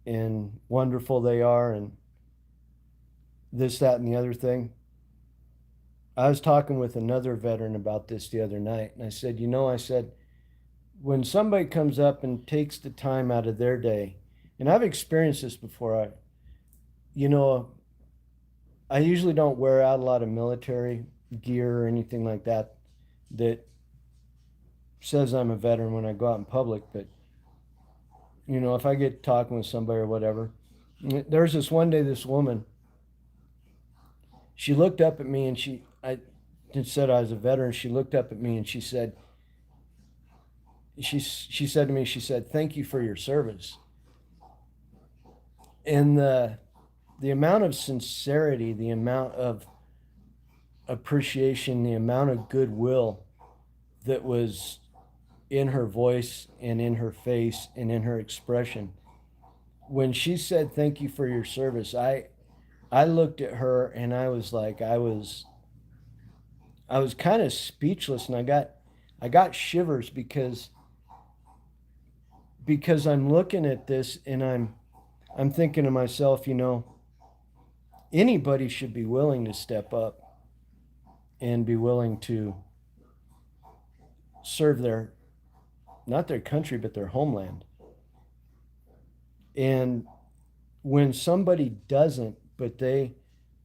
and wonderful they are and this, that, and the other thing. I was talking with another veteran about this the other night, and I said, when somebody comes up and takes the time out of their day, and I've experienced this before, you know, I usually don't wear out a lot of military gear or anything like that that says I'm a veteran when I go out in public, but if I get talking with somebody or whatever, there's this one day, this woman, she looked up at me and I said I was a veteran. She looked up at me and she said to me, she said, "Thank you for your service." And the amount of sincerity, the amount of appreciation, the amount of goodwill that was in her voice and in her face and in her expression. When she said thank you for your service, I looked at her and I was like, I was kind of speechless, and I got shivers because I'm looking at this and I'm thinking to myself, anybody should be willing to step up and be willing to serve not their country, but their homeland. And when somebody doesn't, but they,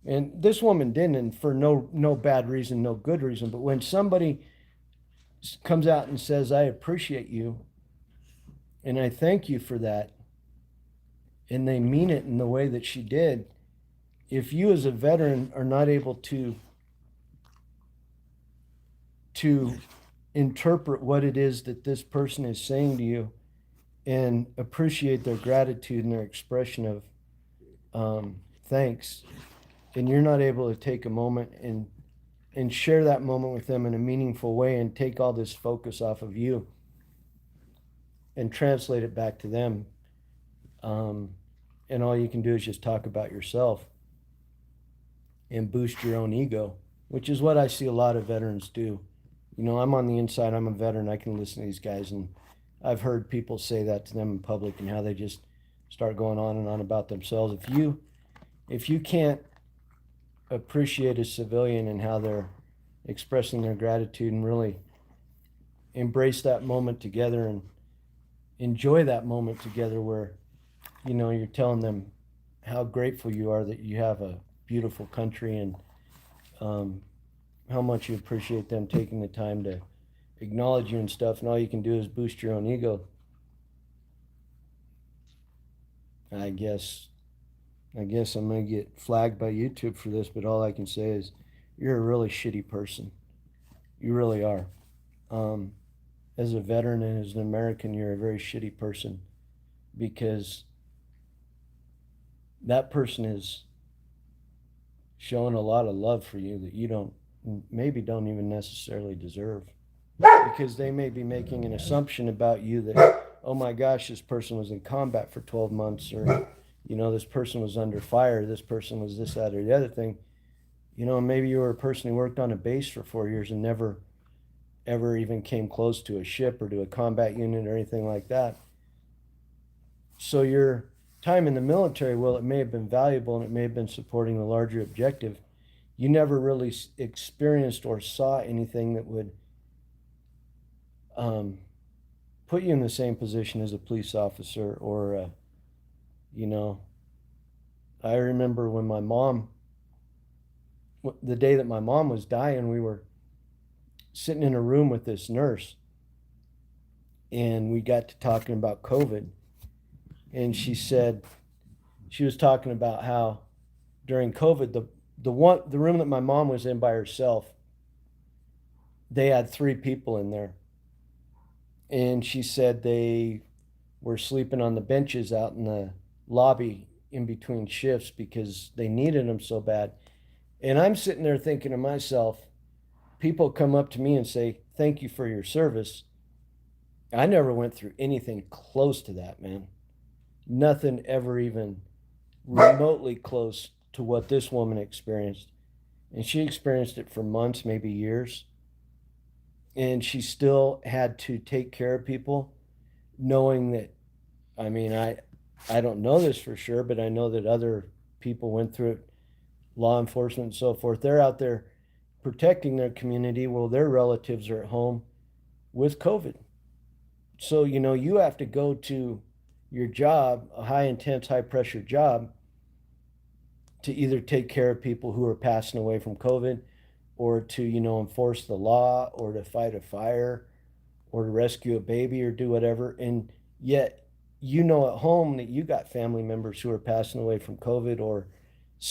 and this woman didn't, and for no bad reason, no good reason, but when somebody comes out and says, I appreciate you and I thank you for that, and they mean it in the way that she did, if you as a veteran are not able to interpret what it is that this person is saying to you and appreciate their gratitude and their expression of thanks, and you're not able to take a moment and share that moment with them in a meaningful way and take all this focus off of you and translate it back to them, and all you can do is just talk about yourself and boost your own ego, which is what I see a lot of veterans do. I'm on the inside, I'm a veteran, I can listen to these guys, and I've heard people say that to them in public and how they just start going on and on about themselves. If you can't appreciate a civilian and how they're expressing their gratitude and really embrace that moment together and enjoy that moment together where you're telling them how grateful you are that you have a beautiful country, and how much you appreciate them taking the time to acknowledge you and stuff, and all you can do is boost your own ego. I guess I'm gonna get flagged by YouTube for this, but all I can say is you're a really shitty person. You really are. As a veteran and as an American, you're a very shitty person, because that person is showing a lot of love for you that you don't even necessarily deserve, because they may be making an assumption about you that, oh my gosh, this person was in combat for 12 months, or this person was under fire, this person was this, that, or the other thing. Maybe you were a person who worked on a base for 4 years and never ever even came close to a ship or to a combat unit or anything like that. So your time in the military, well, it may have been valuable and it may have been supporting the larger objective. You never really experienced or saw anything that would put you in the same position as a police officer, or I remember when the day that my mom was dying, we were sitting in a room with this nurse, and we got to talking about COVID, and she was talking about how during COVID, the room that my mom was in by herself, they had 3 people in there, and she said they were sleeping on the benches out in the lobby in between shifts because they needed them so bad. And I'm sitting there thinking to myself, people come up to me and say, thank you for your service. I never went through anything close to that, man. Nothing ever even remotely close to what this woman experienced. And she experienced it for months, maybe years. And she still had to take care of people, knowing that, I don't know this for sure, but I know that other people went through it, law enforcement and so forth. They're out there protecting their community while their relatives are at home with COVID. So, you have to go to your job, a high intense, high pressure job, to either take care of people who are passing away from COVID, or to, enforce the law, or to fight a fire, or to rescue a baby, or do whatever. And yet, at home that you got family members who are passing away from COVID, or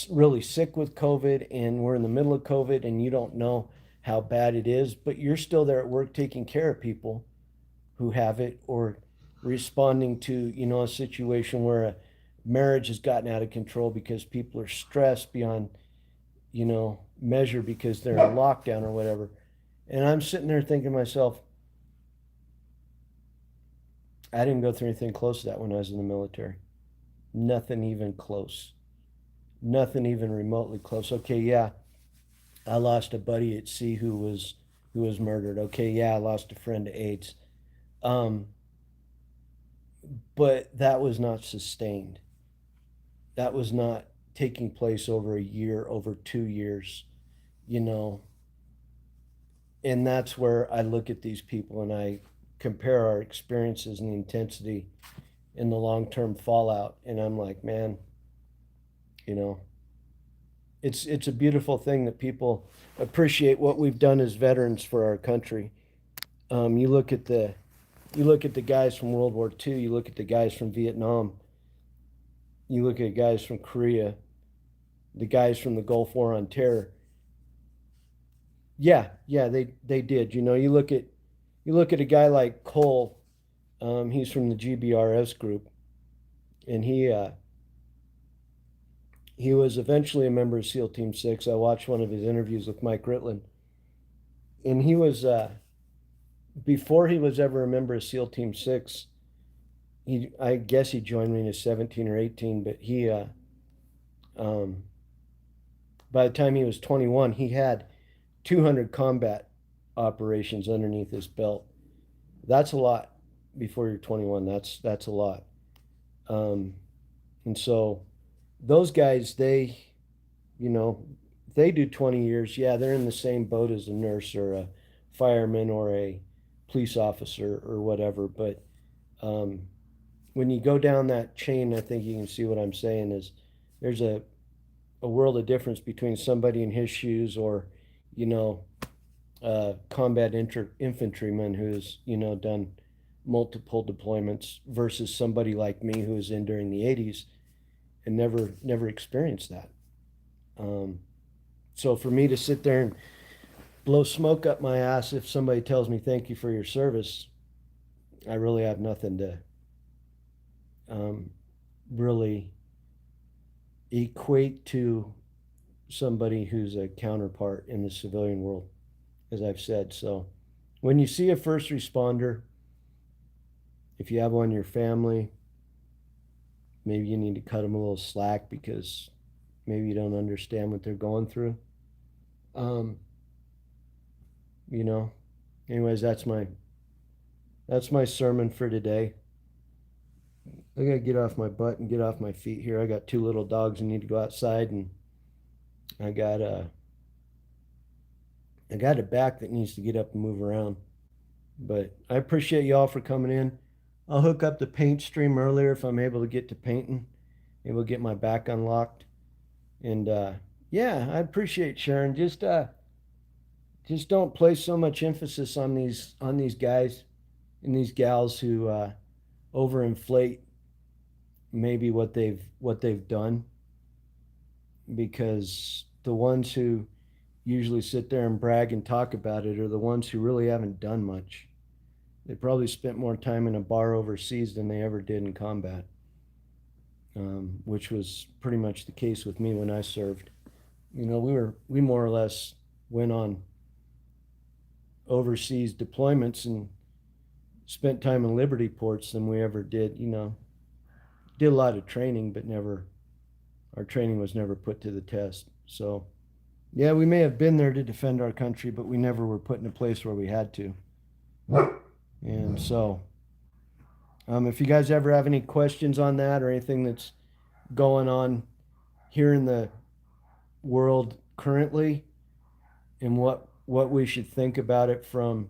really sick with COVID, and we're in the middle of COVID, and you don't know how bad it is, but you're still there at work taking care of people who have it, or responding to, a situation where a marriage has gotten out of control because people are stressed beyond, measure because they're in lockdown or whatever. And I'm sitting there thinking to myself, I didn't go through anything close to that when I was in the military. Nothing even close. Nothing even remotely close. Okay, yeah, I lost a buddy at sea who was murdered. Okay, yeah, I lost a friend to AIDS. But that was not sustained. That was not taking place over a year, over 2 years, And that's where I look at these people and I compare our experiences and the intensity and the long-term fallout. And I'm like, man, you know, it's a beautiful thing that people appreciate what we've done as veterans for our country. You look at the guys from World War II, you look at the guys from Vietnam, you look at guys from Korea, the guys from the Gulf War on Terror. Yeah, yeah, they did. You look at a guy like Cole. He's from the GBRS group, and he was eventually a member of SEAL Team Six. I watched one of his interviews with Mike Ritland, and he was before he was ever a member of SEAL Team Six. I guess he joined me when he was 17 or 18, but um, by the time he was 21, he had 200 combat operations underneath his belt. That's a lot before you're 21. That's a lot. Um, and so those guys, you know, they do 20 years. Yeah, they're in the same boat as a nurse or a fireman or a police officer or whatever. But um, when you go down that chain, I think you can see what I'm saying is there's a world of difference between somebody in his shoes or, you know, combat infantryman who's, done multiple deployments versus somebody like me who was in during the 80s and never experienced that. Um, so for me to sit there and blow smoke up my ass if somebody tells me thank you for your service, I really have nothing to um, really equate to somebody who's a counterpart in the civilian world, as I've said. So when you see a first responder, if you have one in your family, maybe you need to cut them a little slack because maybe you don't understand what they're going through. Um, you know, anyways, that's my sermon for today. I gotta get off my butt and get off my feet here. I got two little dogs who need to go outside, and I got a I got a back that needs to get up and move around. But I appreciate y'all for coming in. I'll hook up the paint stream earlier if I'm able to get to painting. Able to get my back unlocked. And yeah, I appreciate Sharon. Just don't place so much emphasis on these guys and these gals who overinflate maybe what they've done, because the ones who usually sit there and brag and talk about it are the ones who really haven't done much. They probably spent more time in a bar overseas than they ever did in combat, which was pretty much the case with me when I served. We more or less went on overseas deployments and spent time in Liberty ports than we ever did. Did a lot of training, but never our training was never put to the test. So yeah, we may have been there to defend our country, but we never were put in a place where we had to. And so, if you guys ever have any questions on that or anything that's going on here in the world currently, and what we should think about it from,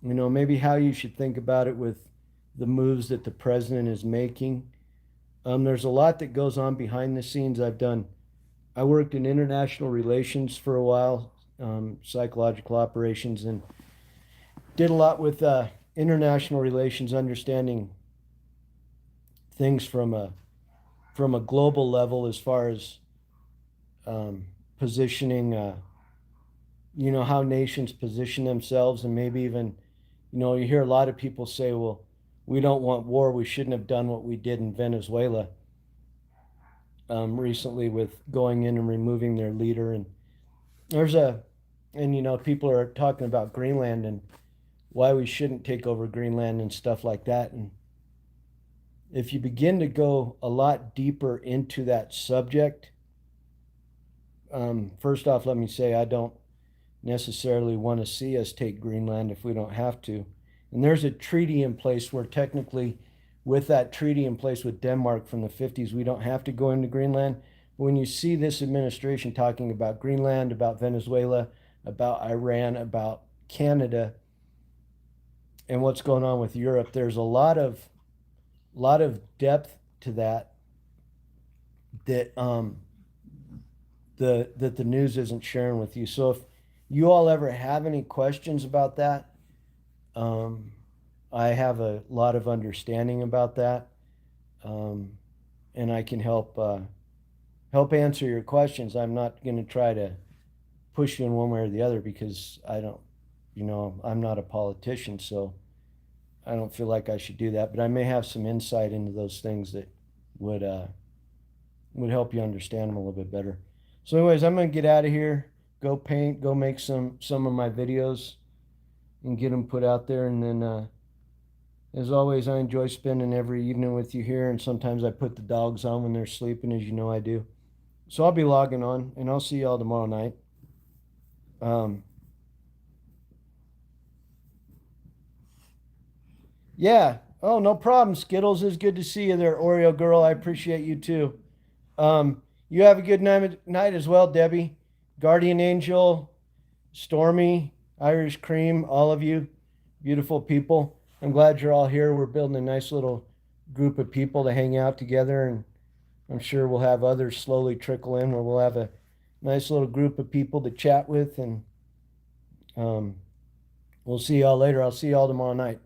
maybe how you should think about it with the moves that the president is making. There's a lot that goes on behind the scenes. I worked in international relations for a while, psychological operations, and did a lot with international relations, understanding things from a global level as far as positioning, how nations position themselves, and maybe even, you hear a lot of people say, well, we don't want war. We shouldn't have done what we did in Venezuela recently with going in and removing their leader. And there's people are talking about Greenland and why we shouldn't take over Greenland and stuff like that. And if you begin to go a lot deeper into that subject, first off, let me say I don't necessarily want to see us take Greenland if we don't have to. And there's a treaty in place where technically, with that treaty in place with Denmark from the 50s, we don't have to go into Greenland. But when you see this administration talking about Greenland, about Venezuela, about Iran, about Canada, and what's going on with Europe, there's a lot of lot of depth to that that the news isn't sharing with you. So if you all ever have any questions about that, um, I have a lot of understanding about that, um, and I can help answer your questions. I'm not going to try to push you in one way or the other because I don't, I'm not a politician, so I don't feel like I should do that. But I may have some insight into those things that would uh, would help you understand them a little bit better. So, anyways, I'm gonna get out of here, go paint, go make some of my videos, and get them put out there. And then, as always, I enjoy spending every evening with you here. And sometimes I put the dogs on when they're sleeping, as you know I do. So I'll be logging on, and I'll see y'all tomorrow night. Um, yeah. Oh, no problem. Skittles is good to see you there, Oreo girl. I appreciate you too. You have a good night as well, Debbie, Guardian Angel, Stormy, Irish Cream, all of you, beautiful people. I'm glad you're all here. We're building a nice little group of people to hang out together, and I'm sure we'll have others slowly trickle in where we'll have a nice little group of people to chat with, and um, we'll see y'all later. I'll see y'all tomorrow night.